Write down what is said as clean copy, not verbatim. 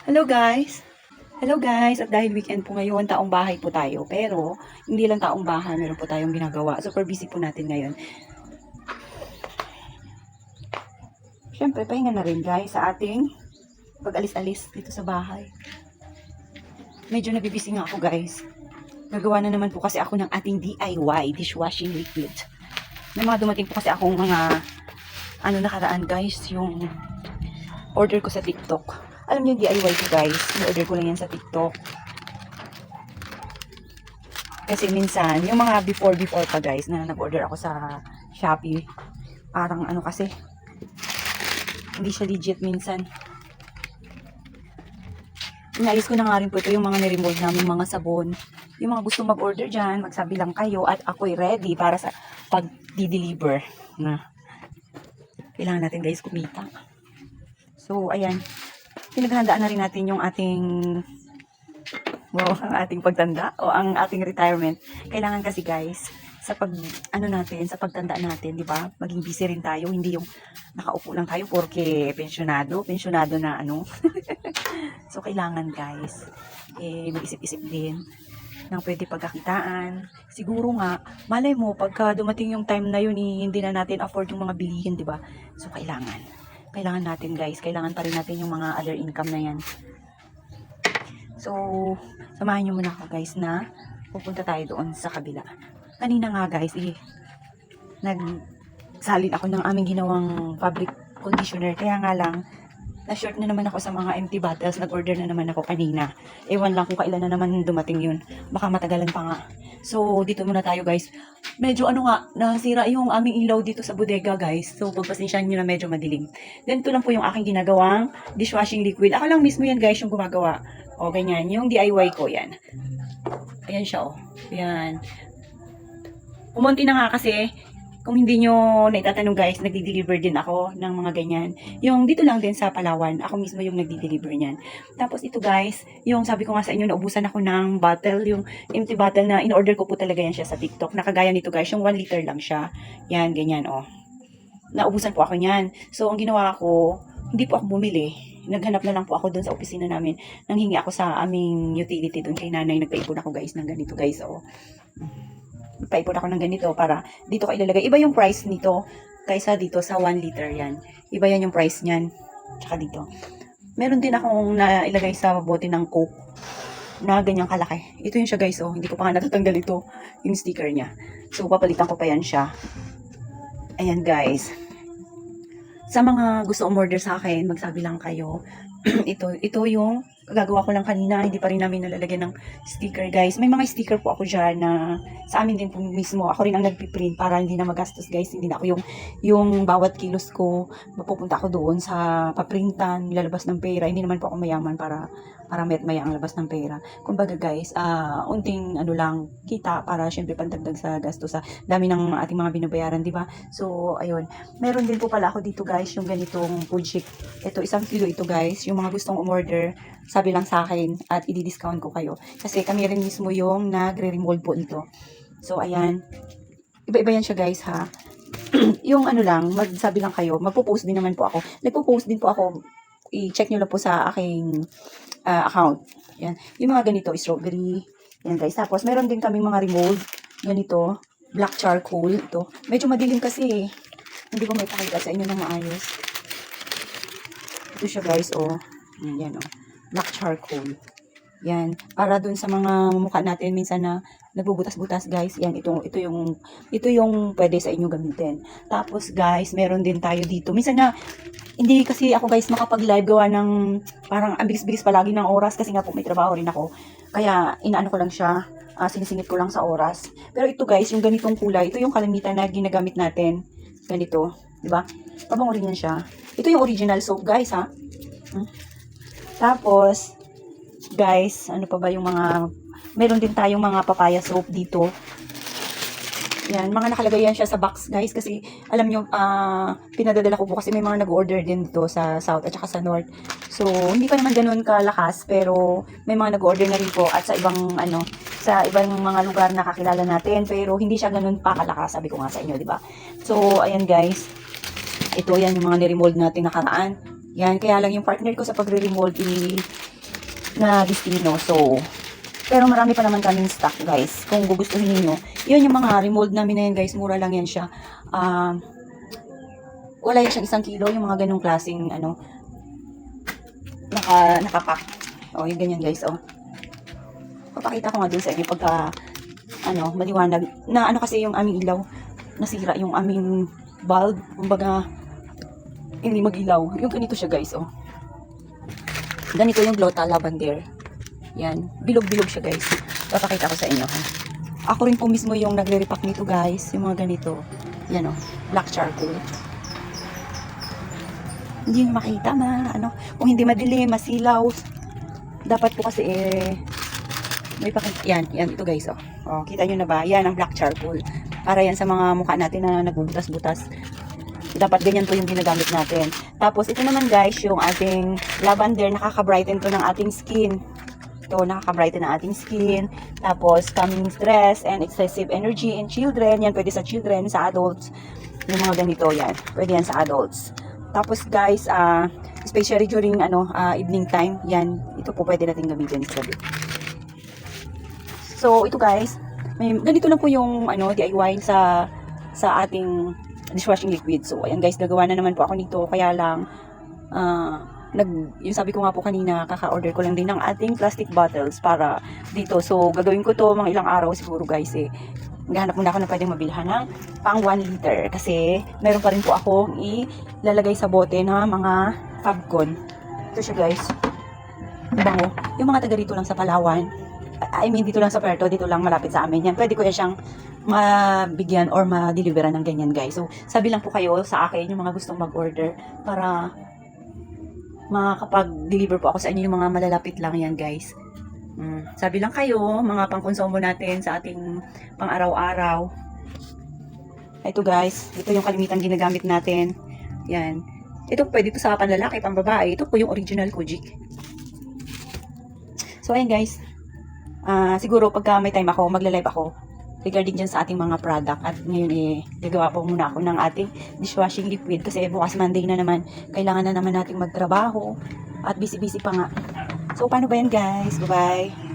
Hello guys! Hello guys! At dahil weekend po ngayon, taong bahay po tayo. Pero, hindi lang taong bahay, meron po tayong ginagawa. Super busy po natin ngayon. Siyempre, pahinga na rin guys sa ating pag-alis-alis dito sa bahay. Medyo nabibisi nga ako guys. Gagawa na naman po kasi ako ng ating DIY dishwashing liquid. May mga dumating po kasi akong mga nakaraan guys, yung order ko sa TikTok. Alam niyo yung DIY ko guys, in-order ko lang yan sa TikTok. Kasi minsan, yung mga before pa guys, na nag-order ako sa Shopee, parang kasi, hindi siya legit minsan. Inayos ko na nga rin po ito, yung mga niremove namin mga sabon. Yung mga gusto mag-order dyan, magsabi lang kayo at ako'y ready para sa pag-deliver na. Kailangan natin guys kumita. So, ayan. Pinaghandaan na rin natin yung ating ang ating pagtanda o ang ating retirement. Kailangan kasi guys, sa sa pagtanda natin, di ba? Maging busy rin tayo, hindi yung nakaupo lang tayo porque pensyonado na So, kailangan guys, mag-isip-isip din ng pwede pagkakitaan. Siguro nga, malay mo, pagka dumating yung time na yun, hindi na natin afford yung mga bilihin, di ba? So, kailangan natin guys, kailangan pa rin natin yung mga other income na yan. So, samahan nyo muna ako guys na pupunta tayo doon sa kabila. Kanina nga guys, nagsalin ako ng aming ginawang fabric conditioner. Kaya nga lang, na-short na naman ako sa mga empty bottles. Nag-order na naman ako kanina. Ewan lang kung kailan na naman dumating yun. Baka matagalan pa nga. So, dito muna tayo guys. Medyo nasira yung aming ilaw dito sa bodega guys. So, pagpasensyahan nyo na medyo madilim. Ganito lang po yung aking ginagawang dishwashing liquid. Ako lang mismo yan guys yung gumagawa. O, ganyan. Yung DIY ko yan. Ayan siya o. Ayan. Umunti na nga kasi, kung hindi nyo naitatanong guys, nagdi-deliver din ako ng mga ganyan. Yung dito lang din sa Palawan, ako mismo yung nagdi-deliver niyan. Tapos ito guys, yung sabi ko nga sa inyo, naubusan ako ng bottle, yung empty bottle na in-order ko po talaga yan siya sa TikTok. Nakagaya nito guys, yung 1 liter lang siya. Yan, ganyan oh. Naubusan po ako niyan. So, ang ginawa ko, hindi po ako bumili. Naghanap na lang po ako doon sa opisina namin. Nanghingi ako sa aming utility doon kay nanay. Nagpaipon ako guys ng ganito guys oh. Paipon ako ng ganito para dito ko ilalagay. Iba yung price nito kaysa dito sa 1 liter yan. Iba yan yung price niyan. Tsaka dito. Meron din akong nailagay sa bote ng Coke na ganyang kalaki. Ito yung siya guys oh. Hindi ko pa nga natatanggal ito. Yung sticker niya. So papalitan ko pa yan siya. Ayan guys. Sa mga gusto umorder sa akin, magsabi lang kayo. ito yung gagawa ko lang kanina, hindi pa rin namin nalalagyan ng sticker guys. May mga sticker po ako dyan na sa amin din po mismo. Ako rin ang nagpiprint para hindi na magastos guys. Hindi na ako yung bawat kilos ko, mapupunta ako doon sa paprintan, lalabas ng pera. Hindi naman po ako mayaman para maya ang labas ng pera. Kumbaga guys, unting lang kita para syempre pandagdag sa gasto sa dami ng ating mga binabayaran, di ba? So, ayun. Meron din po pala ako dito guys, yung ganitong food chick. Ito, 1 kilo ito guys. Yung mga gustong umorder, sabi lang sa akin at i-discount ko kayo. Kasi kami rin mismo yung nagre-remold po ito. So, ayan. Iba-iba yan siya guys ha. Yung magsabi lang kayo, magpo-post din naman po ako. Nagpo-post din po ako. I-check nyo lang po sa aking account. Yan. Yung mga ganito, strawberry. Yan guys. Tapos, meron din kami mga remold. Ganito. Black charcoal. Ito. Medyo madilim kasi eh. Hindi ko may pakita sa inyo ng maayos. Ito siya guys, oh. Yan, oh. Black charcoal. Yan. Para dun sa mga mukha natin minsan na nagbubutas-butas guys. Yan. Ito yung pwede sa inyo gamitin. Tapos guys, meron din tayo dito. Minsan na, hindi kasi ako guys makapag-live gawa ng parang ang bilis-bilis palagi ng oras kasi nga po may trabaho rin ako. Kaya inaano ko lang siya, sinisingit ko lang sa oras. Pero ito guys, yung ganitong kulay, ito yung kalamitan na ginagamit natin. Ganito, di ba? Pabango rin yan siya. Ito yung original soap guys ha. Tapos, guys, ano pa ba yung meron din tayong mga papaya soap dito. Yan, mga nakalagay yan siya sa box guys kasi alam nyo, pinadadala ko po kasi may mga nag-order din dito sa South at saka sa North. So, hindi pa naman ganun kalakas pero may mga nag-order na rin po at sa ibang sa ibang mga lugar na kakilala natin pero hindi siya ganun pa kalakas, sabi ko nga sa inyo, di ba? So, ayan guys. Ito yan yung mga ni-remold natin nakaraan. Yan, kaya lang yung partner ko sa pagre-remold na destino. So, pero marami pa naman kaming stock guys. Kung gugustuhin niyo, yun yung mga remold namin na yan guys. Mura lang yan siya. Wala yan siyang 1 kilo. Yung mga ganong klaseng nakapack. O, yung ganyan guys. O. Papakita ko nga dun sa inyo pagka maliwanag. Na kasi yung aming ilaw. Nasira yung aming bulb. Kumbaga, hindi mag-ilaw. Yung ganito siya guys. O. Ganito yung Glota Lavender. Yan. Bilog-bilog siya guys. Papakita ko sa inyo. Ha? Ako rin po mismo yung nagre-repack nito guys. Yung mga ganito. Yan o. Black charcoal. Hindi nyo makita kung hindi madilim, masilaw. Dapat po kasi may pakita. Yan ito guys. Oh, kita nyo na ba? Yan ang black charcoal. Para yan sa mga mukha natin na nagbubutas-butas. Dapat ganyan po yung ginagamit natin. Tapos ito naman guys, yung ating lavender, nakaka-brighten to ng ating skin. Ito, nakaka-brighten ng ating skin. Tapos, calming stress and excessive energy in children. Yan, pwede sa children, sa adults. Yung mga ganito, yan. Pwede yan sa adults. Tapos, guys, especially during, evening time, yan. Ito po pwede natin gamitin sa gabi. So, ito guys, ganito lang po yung, DIY sa ating dishwashing liquid. So, ayan guys, gagawa na naman po ako nito. Kaya lang, yung sabi ko nga po kanina, kaka-order ko lang din ng ating plastic bottles para dito. So, gagawin ko to mga ilang araw siguro guys Maghanap muna ako na pwedeng mabilhan ng pang 1 liter. Kasi, meron pa rin po akong ilalagay sa bote na mga Fabcon. Ito siya guys. Bango. Yung mga taga rito lang sa Palawan. I mean, dito lang sa Puerto, dito lang malapit sa amin yan. Pwede ko siyang mabigyan or ma-deliveran ng ganyan guys. So, sabi lang po kayo sa akin yung mga gustong mag-order para makakapag-deliver po ako sa inyo yung mga malalapit lang yan guys. Sabi lang kayo, mga pangkonsumo natin sa ating pang-araw-araw. Ito guys, ito yung kalimitan ginagamit natin. Yan. Ito pwede ito sa panlalaki, pambabae. Ito po yung original Kojic. So ayan guys, siguro pagka may time ako, magla-live ako regarding dyan sa ating mga product. At ngayon gagawa po muna ako ng ating dishwashing liquid kasi bukas Monday na naman, kailangan na naman nating magtrabaho at busy-busy pa nga. So paano ba yan guys? Bye-bye!